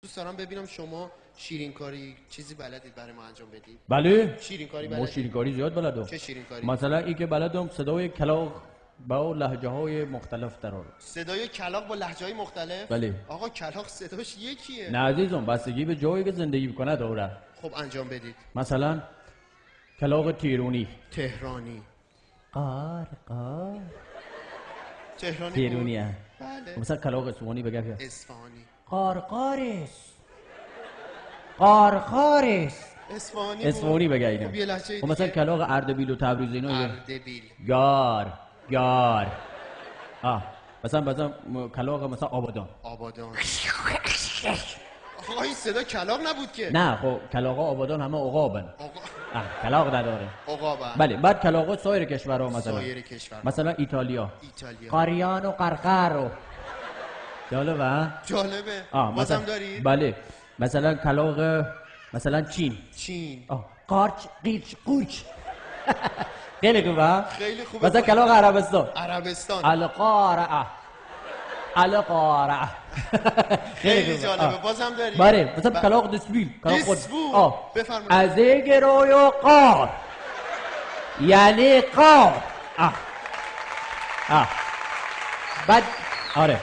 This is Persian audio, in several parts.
دوست دارم ببینم شما شیرینکاری چیزی بلدید برای ما انجام بدید؟ بله شیرینکاری ما بلدید؟ شیرینکاری زیاد بلدم. چه شیرینکاری؟ مثلا این که بلدم صدای کلاغ با لهجه های مختلف داره. صدای کلاغ با لهجه‌های مختلف؟ بله. آقا کلاغ صداش یکیه. نه عزیزم، بستگی به جایی که زندگی میکنه داره. خب انجام بدید. مثلا کلاغ تیرونی. تهرانی. قار تهرانی تیرونیه. بله. مثلا کلاغ اصفهانی بگه که اصفهانی. قارقارس قارقارس اصفهانی اصفهانی بگه اینو. خب یه لهجه خب دیگه. مثلا کلاغ اردبیل و تبریز اینا اردبیل. گار مثلا کلاغ مثلا آبادان. آبادان. آقا این صدا کلاغ نبود که. نه خب کلاغا آبادان همه عقابن. آقا کلاغ نداره. عقابن. بله. بعد کلاغا سایر کشورها مثلا سایر کشور. مثلا ایتالیا ایتالیا. قاریان و قرقر. جالبه. جالبه. بازم بازم دارید؟ بله. مثلا کلاغ مثلا چین. قارچ قیچ قوچ. خیلی خوبه. خیلی خوبه. مثلا کلاغ عربستان. عربستان. القارعه. خیلی جالبه. بازم دارید؟ بله. مثلا کلاغ دسبیل. دسبول. بفرمایید. از گروی و قار یعنی قار. بعد آره.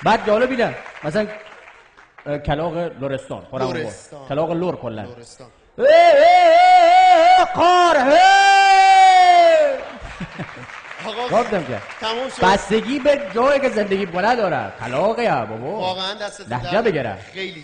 بعد جالب بیدن مثلا کلاغ لرستان. لرستان. کلاغ لور کلن. لرستان. قار آقا گفتم که تموم شد. بستگی به جایی که زندگی کنه داره. کلاغه یا بابا واقعا دستتون لهجه بگیره. خیلی